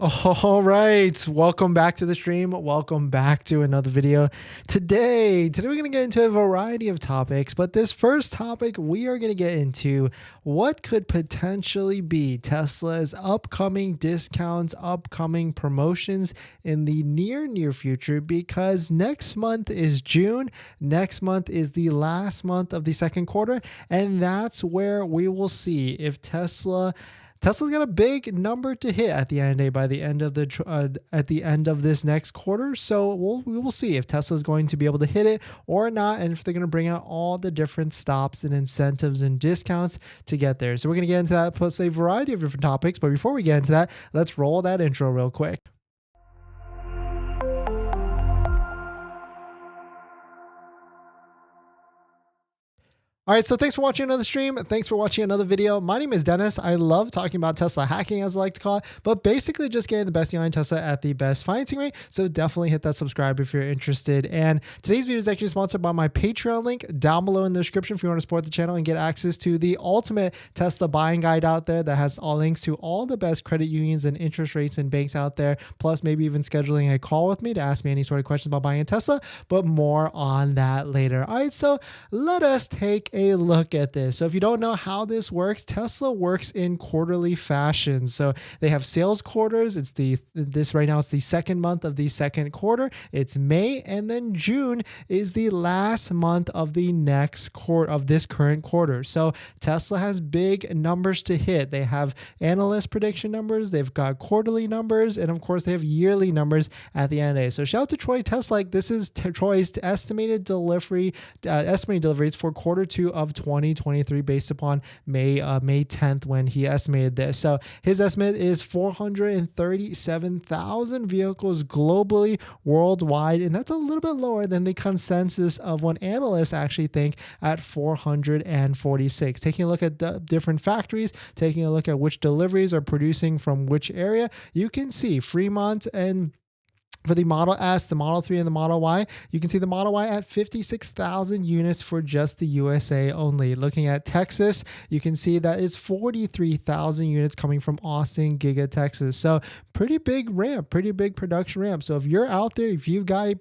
All right, welcome back to the stream. Welcome back to another video. Today we're going to get into a variety of topics, but this first topic we are going to get into what could potentially be Tesla's upcoming discounts, upcoming promotions in the near future, because next month is June. Next month is the last month of the second quarter, and that's where we will see if Tesla's got a big number to hit at the end of the day by the end of this next quarter. So we will see if Tesla is going to be able to hit it or not, and if they're going to bring out all the different stops and incentives and discounts to get there. So we're going to get into that plus a variety of different topics. But before we get into that, let's roll that intro real quick. All right, so thanks for watching another stream. Thanks for watching another video. My name is Dennis. I love talking about Tesla hacking, as I like to call it, but basically just getting the best behind Tesla at the best financing rate. So definitely hit that subscribe if you're interested. And today's video is actually sponsored by my Patreon link down below in the description if you want to support the channel and get access to the ultimate Tesla buying guide out there that has all links to all the best credit unions and interest rates and banks out there, plus maybe even scheduling a call with me to ask me any sort of questions about buying a Tesla, but more on that later. All right, so let us take a look at this. So if you don't know how this works, Tesla works in quarterly fashion. So they have sales quarters. Right now it's the second month of the second quarter. It's May, and then June is the last month of the next quarter of this current quarter. So Tesla has big numbers to hit. They have analyst prediction numbers, they've got quarterly numbers, and of course they have yearly numbers at the end of the day. So shout out to Troy Tesla. This is Troy's estimated deliveries for quarter two of 2023 based upon May 10th when he estimated this. So his estimate is 437,000 vehicles globally, worldwide, and that's a little bit lower than the consensus of what analysts actually think at 446. Taking a look at the different factories, taking a look at which deliveries are producing from which area, you can see Fremont and for the Model S, the Model 3, and the Model Y, you can see the Model Y at 56,000 units for just the USA only. Looking at Texas, you can see that is 43,000 units coming from Austin, Giga, Texas. So pretty big ramp, pretty big production ramp. So if you're out there, if you've got a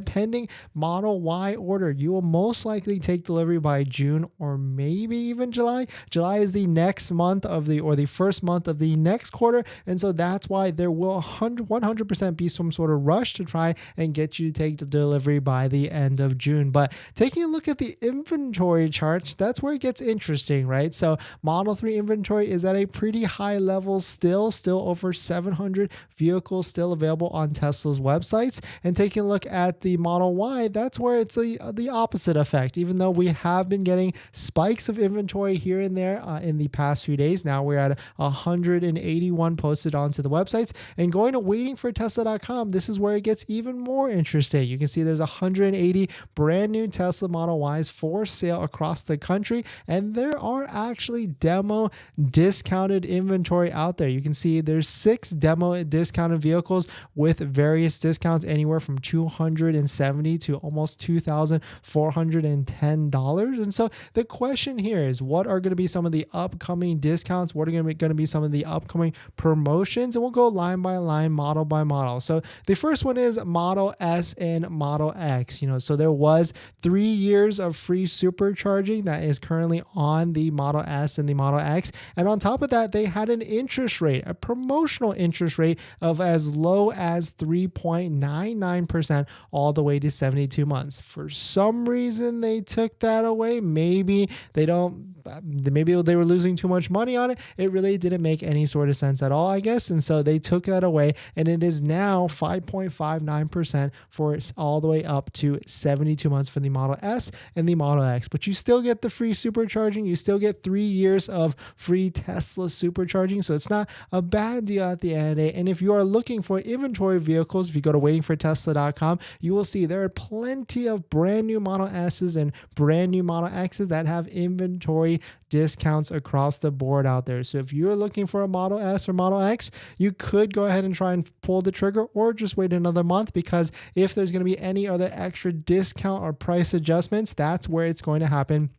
pending Model Y order, you will most likely take delivery by June or maybe even July. July is the next month of the first month of the next quarter. And so that's why there will 100% be some sort of rush to try and get you to take the delivery by the end of June. But taking a look at the inventory charts, that's where it gets interesting, right? So Model 3 inventory is at a pretty high level still over 700 vehicles still available on Tesla's websites. And taking a look at the Model Y, that's where it's the opposite effect. Even though we have been getting spikes of inventory here and there in the past few days, now we're at 181 posted onto the websites. And going to waitingfortesla.com, this is where it gets even more interesting. You can see there's 180 brand new Tesla Model Ys for sale across the country, and there are actually demo discounted inventory out there. You can see there's 6 demo discounted vehicles with various discounts anywhere from $270 to almost $2,410. And so the question here is, what are going to be some of the upcoming discounts? What are going to be some of the upcoming promotions? And we'll go line by line, model by model. So the first one is Model S and Model X. So there was 3 years of free supercharging that is currently on the Model S and the Model X. And on top of that, they had an interest rate, a promotional interest rate of as low as 3.99% all the way to 72 months. For some reason, they took that away. Maybe they were losing too much money on it. It really didn't make any sort of sense at all, I guess. And so they took that away, and it is now 5.59% for all the way up to 72 months for the Model S and the Model X. But you still get the free supercharging. You still get 3 years of free Tesla supercharging. So it's not a bad deal at the end of the day. And if you are looking for inventory vehicles, if you go to waitingfortesla.com, you will see there are plenty of brand new Model S's and brand new Model X's that have inventory discounts across the board out there. So if you're looking for a Model S or Model X, you could go ahead and try and pull the trigger, or just wait another month, because if there's going to be any other extra discount or price adjustments, that's where it's going to happen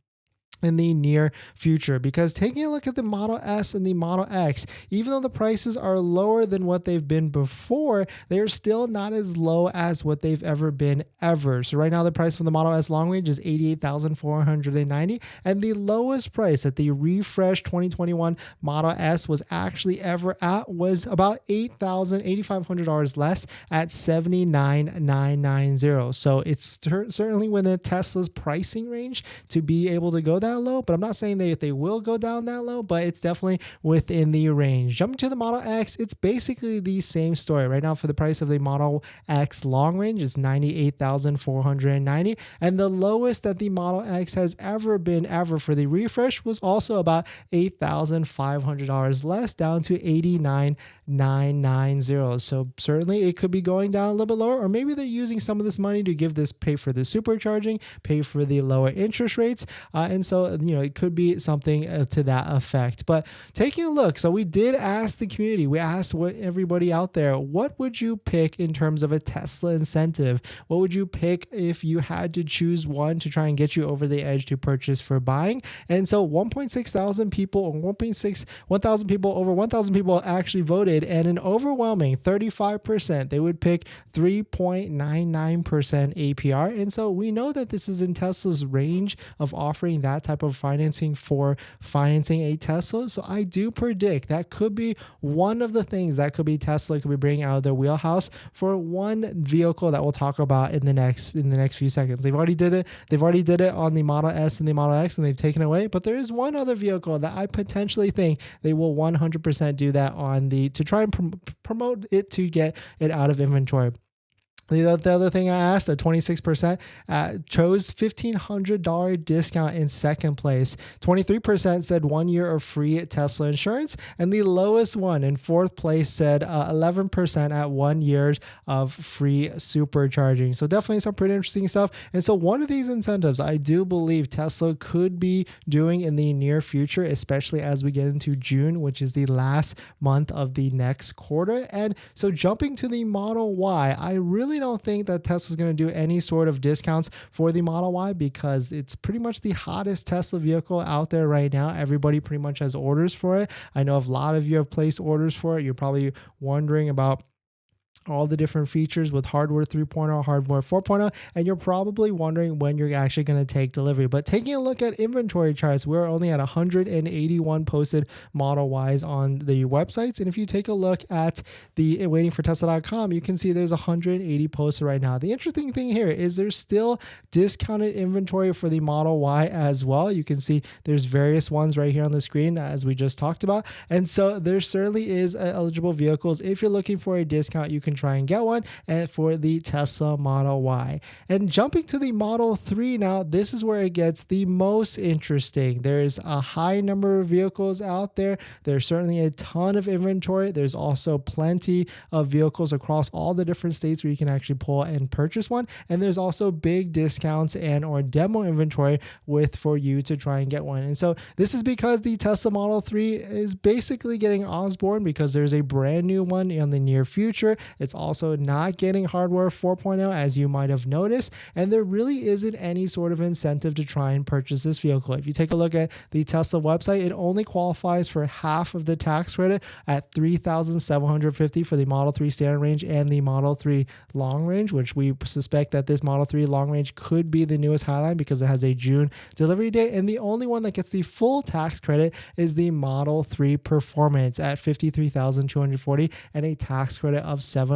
in the near future. Because taking a look at the Model S and the Model X, even though the prices are lower than what they've been before, they are still not as low as what they've ever been ever. So right now the price for the Model S long range is $88,490, and the lowest price that the refreshed 2021 Model S was actually ever at was about $8,500 less at $79,990. So it's certainly within Tesla's pricing range to be able to go that low, but I'm not saying that they will go down that low, but it's definitely within the range. Jumping to the Model X, it's basically the same story. Right now for the price of the Model X long range is $98,490, and the lowest that the Model X has ever been for the refresh was also about $8,500 less, down to $89,990. So certainly it could be going down a little bit lower, or maybe they're using some of this money to pay for the supercharging, pay for the lower interest rates, and so it could be something to that effect. But taking a look, so we did ask the community, we asked everybody out there, what would you pick in terms of a Tesla incentive? What would you pick if you had to choose one to try and get you over the edge to purchase for buying? And so 1,600 people, or 1,000 people, over 1,000 people actually voted, and an overwhelming 35%, they would pick 3.99% APR. And so we know that this is in Tesla's range of offering that type of financing for financing a Tesla. So I do predict that could be one of the things that could be Tesla could be bringing out of their wheelhouse for one vehicle that we'll talk about in the next few seconds. They've already did it on the Model S and the Model X, and they've taken it away. But there is one other vehicle that I potentially think they will 100% do that on to try and promote it to get it out of inventory. The other thing I asked, at 26%, chose $1,500 discount in second place. 23% said 1 year of free Tesla insurance. And the lowest one in fourth place said 11% at 1 year of free supercharging. So definitely some pretty interesting stuff. And so one of these incentives I do believe Tesla could be doing in the near future, especially as we get into June, which is the last month of the next quarter. And so jumping to the Model Y, I really don't think that Tesla's going to do any sort of discounts for the Model Y, because it's pretty much the hottest Tesla vehicle out there right now. Everybody pretty much has orders for it. I know a lot of you have placed orders for it. You're probably wondering about all the different features with hardware 3.0, hardware 4.0, and you're probably wondering when you're actually going to take delivery. But taking a look at inventory charts, we're only at 181 posted Model Ys on the websites. And if you take a look at the waitingfortesla.com, you can see there's 180 posted right now. The interesting thing here is there's still discounted inventory for the Model Y as well. You can see there's various ones right here on the screen as we just talked about. And so there certainly is eligible vehicles. If you're looking for a discount, you can try and get one, and for the Tesla Model Y. And jumping to the Model 3 now, this is where it gets the most interesting. There's a high number of vehicles out there. There's certainly a ton of inventory. There's also plenty of vehicles across all the different states where you can actually pull and purchase one. And there's also big discounts and or demo inventory for you to try and get one. And so this is because the Tesla Model 3 is basically getting Osborne, because there's a brand new one in the near future. It's also not getting hardware 4.0, as you might have noticed, and there really isn't any sort of incentive to try and purchase this vehicle. If you take a look at the Tesla website, it only qualifies for half of the tax credit at $3,750 for the Model 3 standard range and the Model 3 long range, which we suspect that this Model 3 long range could be the newest Highline because it has a June delivery date. And the only one that gets the full tax credit is the Model 3 Performance at $53,240 and a tax credit of $7,500.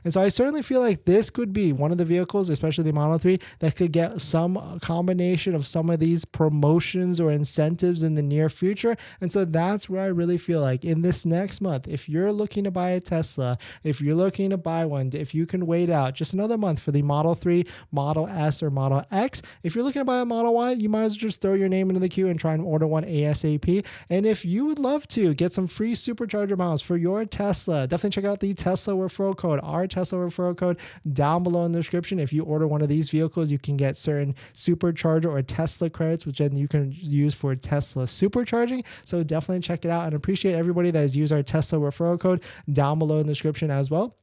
And so I certainly feel like this could be one of the vehicles, especially the Model 3, that could get some combination of some of these promotions or incentives in the near future. And so that's where I really feel like in this next month, if you're looking to buy a Tesla, if you're looking to buy one, if you can wait out just another month for the Model 3, Model S, or Model X, if you're looking to buy a Model Y, you might as well just throw your name into the queue and try and order one ASAP. And if you would love to get some free supercharger miles for your Tesla, definitely check out the Tesla referral code, our Tesla referral code, down below in the description. If you order one of these vehicles, you can get certain supercharger or Tesla credits, which then you can use for Tesla supercharging. So definitely check it out, and appreciate everybody that has used our Tesla referral code down below in the description as well.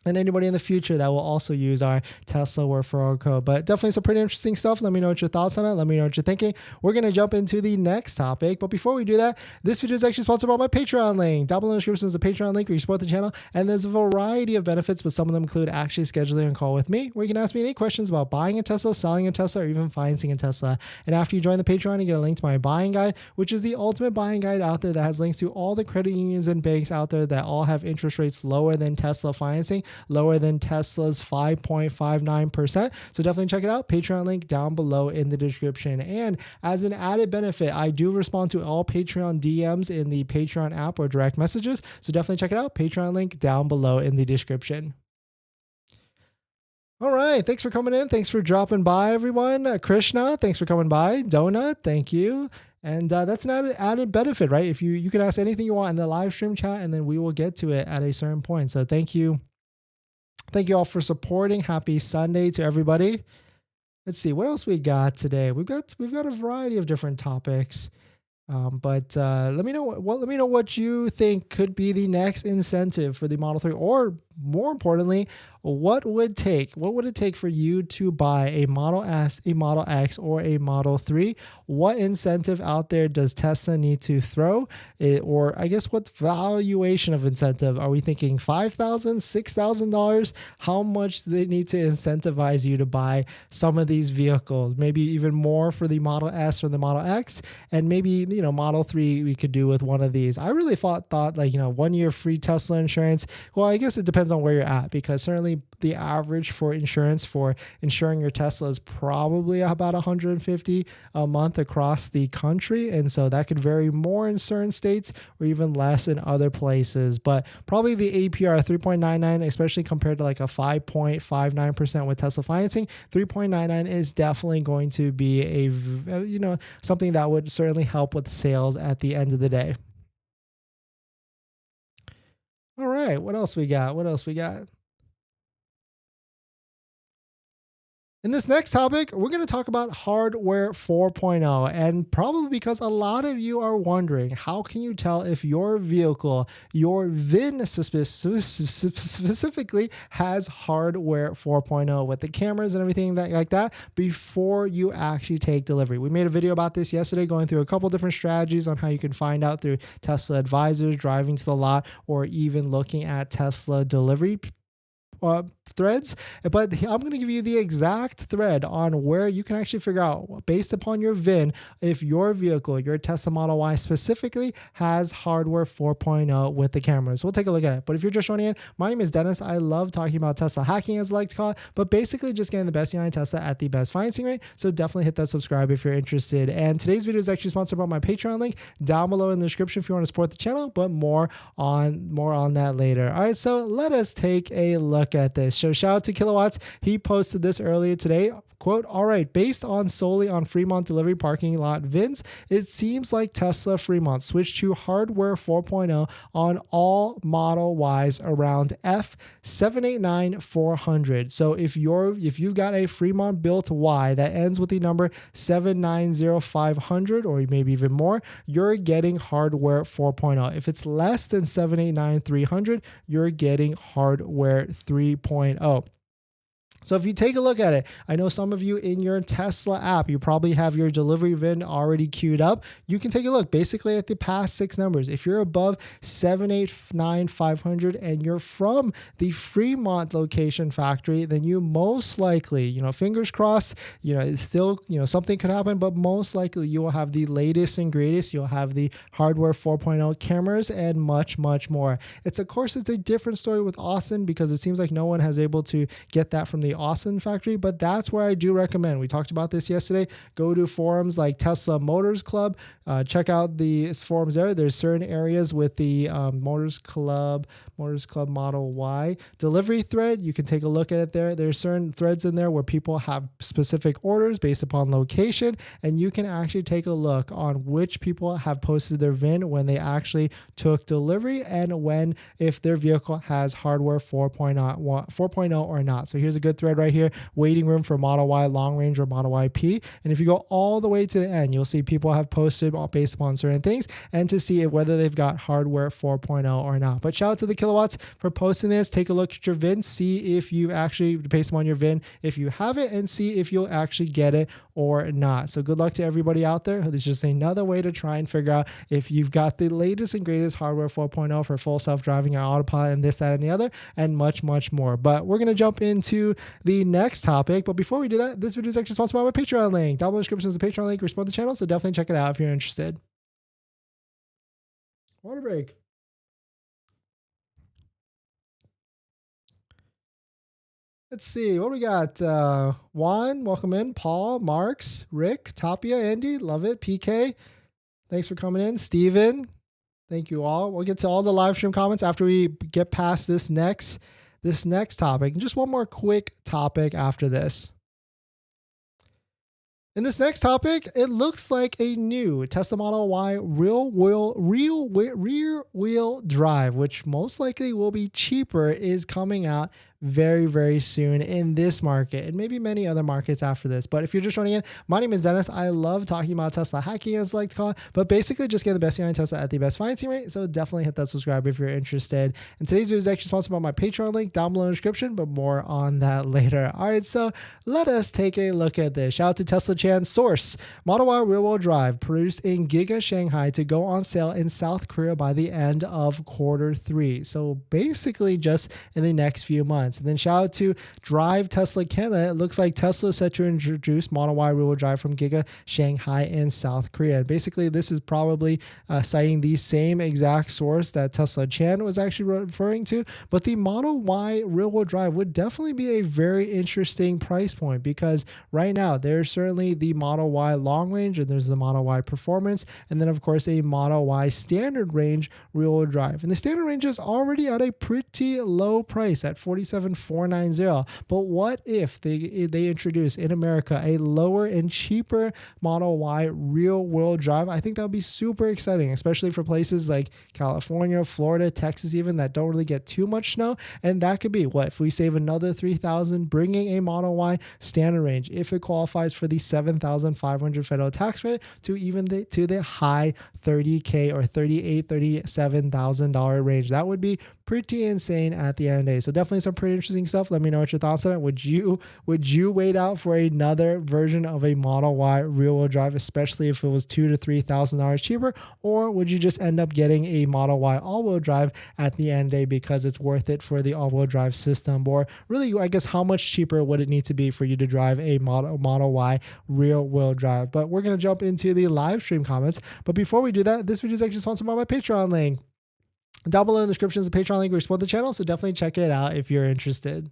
and anybody in the future that will also use our Tesla referral code. But definitely some pretty interesting stuff. Let me know what your thoughts on it. Let me know what you're thinking. We're going to jump into the next topic. But before we do that, this video is actually sponsored by my Patreon link. Down below in the description is a Patreon link where you support the channel. And there's a variety of benefits, but some of them include actually scheduling a call with me, where you can ask me any questions about buying a Tesla, selling a Tesla, or even financing a Tesla. And after you join the Patreon, you get a link to my buying guide, which is the ultimate buying guide out there that has links to all the credit unions and banks out there that all have interest rates lower than Tesla financing, lower than Tesla's 5.59%. So definitely check it out. Patreon link down below in the description. And as an added benefit, I do respond to all Patreon DMs in the Patreon app or direct messages. So definitely check it out. Patreon link down below in the description. All right. Thanks for coming in. Thanks for dropping by, everyone. Krishna, thanks for coming by. Donut, thank you. And that's an added benefit, right? If you can ask anything you want in the live stream chat, and then we will get to it at a certain point. So thank you. Thank you all for supporting. Happy Sunday to everybody. Let's see what else we got today. We've got a variety of different topics. But let me know what you think could be the next incentive for the Model 3, or more importantly, what would it take for you to buy a Model S, a Model X, or a Model 3? What incentive out there does Tesla need to throw? Or I guess what valuation of incentive? Are we thinking $5,000, $6,000? How much do they need to incentivize you to buy some of these vehicles? Maybe even more for the Model S or the Model X, and maybe, Model 3 we could do with one of these. I really thought 1 year free Tesla insurance. Well, I guess it depends on where you're at, because certainly the average for insurance for insuring your Tesla is probably about $150 a month across the country. And so that could vary more in certain states or even less in other places. But probably the APR 3.99, especially compared to like a 5.59% with Tesla financing, 3.99 is definitely going to be something that would certainly help with sales at the end of the day. All right, what else we got? In this next topic, we're going to talk about hardware 4.0, and probably because a lot of you are wondering, how can you tell if your vehicle, your VIN specifically, has hardware 4.0 with the cameras and everything like that before you actually take delivery? We made a video about this yesterday, going through a couple different strategies on how you can find out through Tesla advisors, driving to the lot, or even looking at Tesla delivery threads. But I'm going to give you the exact thread on where you can actually figure out, based upon your VIN, if your vehicle, your Tesla Model Y specifically, has hardware 4.0 with the cameras. We'll take a look at it. But if you're just joining in, my name is Dennis. I love talking about Tesla hacking, as I like to call it, but basically just getting the best behind Tesla at the best financing rate. So definitely hit that subscribe if you're interested. And today's video is actually sponsored by my Patreon link down below in the description if you want to support the channel, but more on that later. All right, so let us take a look at this. So shout out to Kilowatts. He posted this earlier today. Quote, all right, based on solely on Fremont delivery parking lot VINs, it seems like Tesla Fremont switched to hardware 4.0 on all Model Ys around F789400. So if you got a Fremont built Y that ends with the number 790500, or maybe even more, you're getting hardware 4.0. If it's less than 789300, you're getting hardware 3.0. So if you take a look at it, I know some of you in your Tesla app, you probably have your delivery VIN already queued up. You can take a look basically at the past 6 numbers. If you're above 789500 and you're from the Fremont location factory, then you most likely, fingers crossed, it's still, something could happen, but most likely you will have the latest and greatest. You'll have the hardware 4.0 cameras and much, much more. Of course, it's a different story with Austin, because it seems like no one has able to get that from the Austin factory, but that's where I do recommend. We talked about this yesterday. Go to forums like Tesla Motors Club. Check out the forums there. There's certain areas with the Motors Club Model Y delivery thread. You can take a look at it there. There's certain threads in there where people have specific orders based upon location, and you can actually take a look on which people have posted their VIN when they actually took delivery, and if their vehicle has hardware 4.0 or not. So here's a good thread right here, waiting room for Model Y long range or Model Y P. And if you go all the way to the end, you'll see people have posted based upon certain things and to see whether they've got hardware 4.0 or not. But shout out to the Kilowatts for posting this. Take a look at your VIN, see if you actually, based on your VIN, if you have it, and see if you'll actually get it or not. So good luck to everybody out there. This is just another way to try and figure out if you've got the latest and greatest hardware 4.0 for full self-driving and autopilot and this, that, and the other, and much, much more. But we're going to jump into the next topic. But before we do that, this video is actually sponsored by my Patreon link. Down below in the description is the Patreon link. Support the channel, so definitely check it out if you're interested. Water break. Let's see what we got. Juan, welcome in. Paul, Marks, Rick, Tapia, Andy, love it. PK, thanks for coming in. Steven, thank you all. We'll get to all the live stream comments after we get past this next topic. And just one more quick topic after this. In this next topic, it looks like a new Tesla Model Y rear wheel drive, which most likely will be cheaper, is coming out very, very soon in this market and maybe many other markets after this. But if you're just joining in, my name is Dennis. I love talking about Tesla hacking, as I like to call it, but basically just get the best behind Tesla at the best financing rate. So definitely hit that subscribe if you're interested. And today's video is actually sponsored by my Patreon link down below in the description, but more on that later. All right, so let us take a look at this. Shout out to Tesla Chan. Source: Model Y rear-wheel drive produced in Giga Shanghai to go on sale in South Korea by the end of Q3. So basically just in the next few months. And then shout out to Drive Tesla Canada. It looks like Tesla is set to introduce Model Y rear-wheel drive from Giga Shanghai in South Korea. And basically, this is probably citing the same exact source that Tesla Chan was actually referring to. But the Model Y rear-wheel drive would definitely be a very interesting price point, because right now there's certainly the Model Y long range and there's the Model Y performance, and then of course a Model Y standard range rear-wheel drive. And the standard range is already at a pretty low price at $47,490. But what if they introduce in America a lower and cheaper Model Y rear-wheel drive? I think that would be super exciting, especially for places like California, Florida, Texas even, that don't really get too much snow. And that could be, what if we save another $3,000 bringing a Model Y standard range, if it qualifies for the $7,500 federal tax credit, to even to the high $30K or $37,000 range. That would be pretty insane at the end of the day. So definitely some pretty interesting stuff. Let me know what your thoughts on it. Would you wait out for another version of a Model Y rear-wheel drive, especially if it was $2,000 to $3,000 cheaper, or would you just end up getting a Model Y all-wheel drive at the end of the day because it's worth it for the all-wheel drive system? Or really, I guess, how much cheaper would it need to be for you to drive a Model Y rear-wheel drive? But we're going to jump into the live stream comments. But before we do that, this video is actually sponsored by my Patreon link. Down below in the description is a Patreon link where you support the channel, so definitely check it out if you're interested.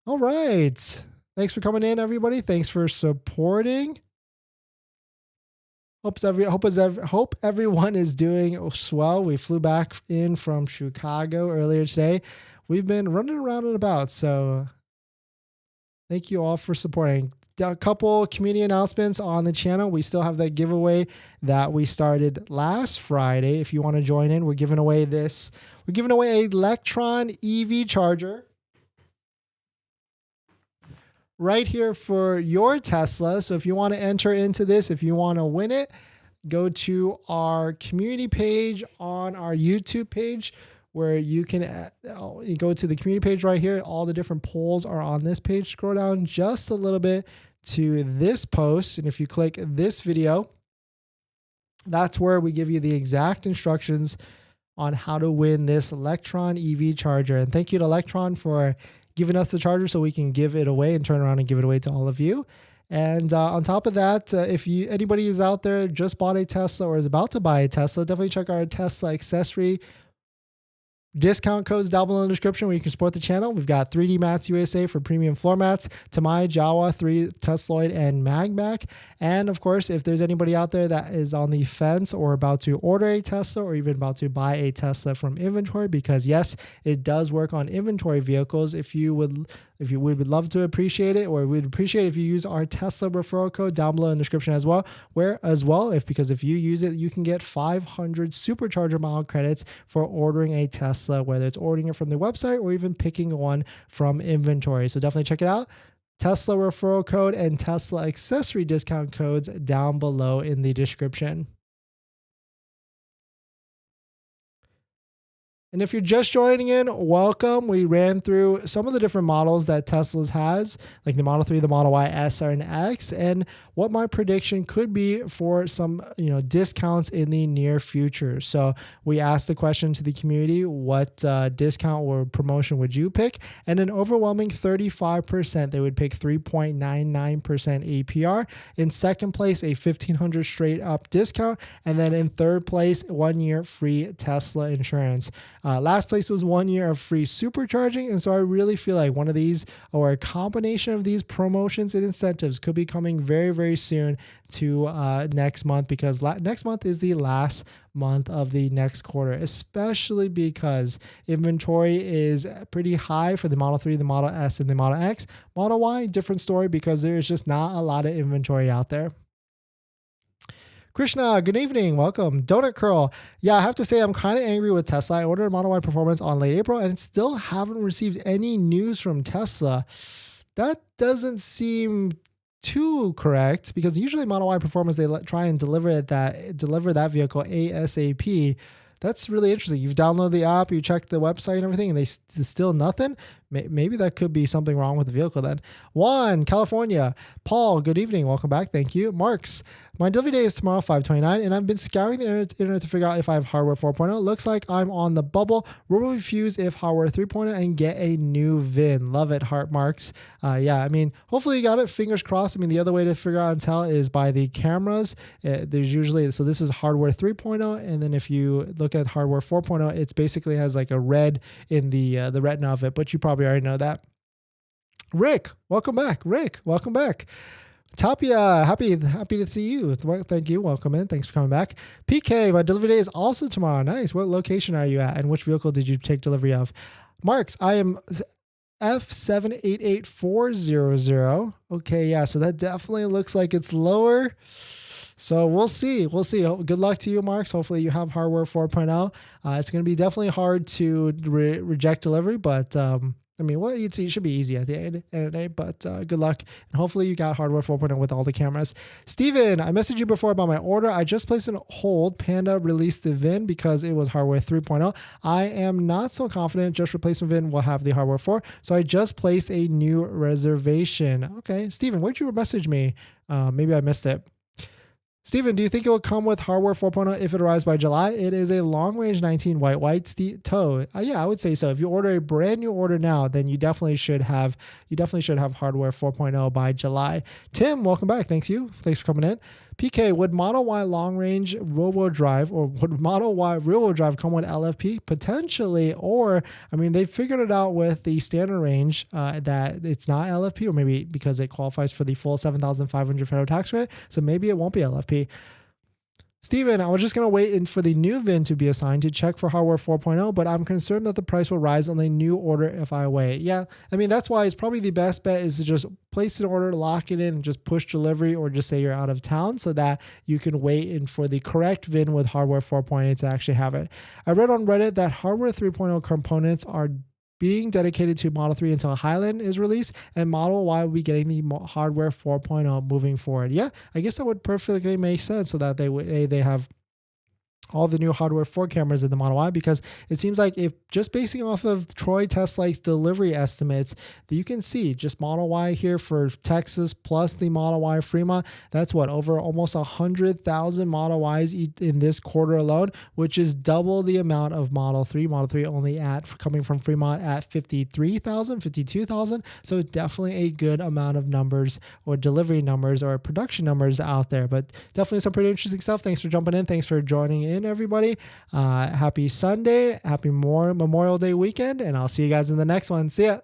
All right. Thanks for coming in, everybody. Thanks for supporting. Hope everyone is doing well. We flew back in from Chicago earlier today. We've been running around and about, so thank you all for supporting. A couple community announcements on the channel. We still have that giveaway that we started last Friday. If you want to join in, we're giving away an Electron EV charger right here for your Tesla. So if you want to enter into this, if you want to win it, go to our community page on our YouTube page, where you can you go to the community page right here. All the different polls are on this page. Scroll down just a little bit to this post, and if you click this video, that's where we give you the exact instructions on how to win this Electron EV charger. And thank you to Electron for giving us the charger so we can give it away and turn around and give it away to all of you. And on top of that, if anybody is out there just bought a Tesla or is about to buy a Tesla, definitely check our Tesla accessory discount codes down below in the description where you can support the channel. We've got 3D Mats USA for premium floor mats, Tamai, Jawa, 3 Tesloid, and MAGBAK. And of course, if there's anybody out there that is on the fence or about to order a Tesla or even about to buy a Tesla from inventory, because yes, it does work on inventory vehicles. If you would If you would love to appreciate it, or we'd appreciate if you use our Tesla referral code down below in the description as well, because if you use it, you can get 500 supercharger mile credits for ordering a Tesla, whether it's ordering it from the website or even picking one from inventory. So definitely check it out. Tesla referral code and Tesla accessory discount codes down below in the description. And if you're just joining in, welcome. We ran through some of the different models that Tesla's has, like the Model 3, the Model Y, S, and X, and what my prediction could be for some, discounts in the near future. So we asked the question to the community, what discount or promotion would you pick? And an overwhelming 35%, they would pick 3.99% APR. In second place, a $1,500 straight up discount. And then in third place, 1 year free Tesla insurance. Last place was 1 year of free supercharging. And so I really feel like one of these, or a combination of these promotions and incentives, could be coming very, very soon to next month, because next month is the last month of the next quarter, especially because inventory is pretty high for the Model 3, the Model S, and the Model X. Model Y, different story, because there's just not a lot of inventory out there. Krishna, good evening. Welcome. Donut Curl. Yeah, I have to say I'm kind of angry with Tesla. I ordered a Model Y Performance on late April and still haven't received any news from Tesla. That doesn't seem too correct, because usually Model Y Performance, they try and deliver that vehicle ASAP. That's really interesting. You've downloaded the app, you checked the website and everything, and there's still nothing. Maybe that could be something wrong with the vehicle then. Juan, California. Paul, good evening. Welcome back. Thank you. Marks, my delivery day is tomorrow, 5/29, and I've been scouring the internet to figure out if I have hardware 4.0. Looks like I'm on the bubble. Will refuse if hardware 3.0 and get a new VIN. Love it, Heart Marks. Yeah, I mean, hopefully you got it. Fingers crossed. I mean, the other way to figure out and tell is by the cameras. There's usually, so this is hardware 3.0, and then if you look at hardware 4.0, it's basically has like a red in the retina of it, but you probably already know that. Rick, welcome back. Tapia, happy to see you. Well, thank you. Welcome in. Thanks for coming back. PK, my delivery day is also tomorrow. Nice. What location are you at, and which vehicle did you take delivery of? Marks, I am F788400. Okay, yeah, so that definitely looks like it's lower. So we'll see. Good luck to you, Marks. Hopefully you have hardware 4.0. It's going to be definitely hard to reject delivery, but I mean, well, it should be easy at the end of the day, but good luck. And hopefully you got hardware 4.0 with all the cameras. Steven, I messaged you before about my order. I just placed a hold. Panda released the VIN because it was hardware 3.0. I am not so confident just replacement VIN will have the hardware 4. So I just placed a new reservation. Okay, Steven, where'd you message me? Maybe I missed it. Steven, do you think it will come with hardware 4.0 if it arrives by July? It is a long-range 19 white tow. Yeah, I would say so. If you order a brand new order now, then you definitely should have hardware 4.0 by July. Tim, welcome back. Thanks for coming in. PK, would Model Y long-range rear-wheel drive, or would Model Y rear-wheel drive come with LFP? Potentially, or, I mean, they figured it out with the standard range that it's not LFP, or maybe because it qualifies for the full $7,500 federal tax credit, so maybe it won't be LFP. Steven, I was just going to wait for the new VIN to be assigned to check for hardware 4.0, but I'm concerned that the price will rise on the new order if I wait. Yeah, I mean, that's why it's probably the best bet is to just place an order, lock it in, and just push delivery, or just say you're out of town so that you can wait for the correct VIN with hardware 4.8 to actually have it. I read on Reddit that hardware 3.0 components are being dedicated to Model 3 until Highland is released, and Model Y will be getting the hardware 4.0 moving forward. Yeah, I guess that would perfectly make sense, so that they have all the new hardware 4 cameras in the Model Y, because it seems like if just basing off of Troy Tesla's delivery estimates, that you can see just Model Y here for Texas plus the Model Y Fremont, that's what, over almost 100,000 Model Ys in this quarter alone, which is double the amount of Model 3. Model 3 only coming from Fremont at 53,000, 52,000. So definitely a good amount of numbers, or delivery numbers, or production numbers out there, but definitely some pretty interesting stuff. Thanks for jumping in. Thanks for joining in, everybody. Happy Sunday, happy Memorial Day weekend, and I'll see you guys in the next one. See ya.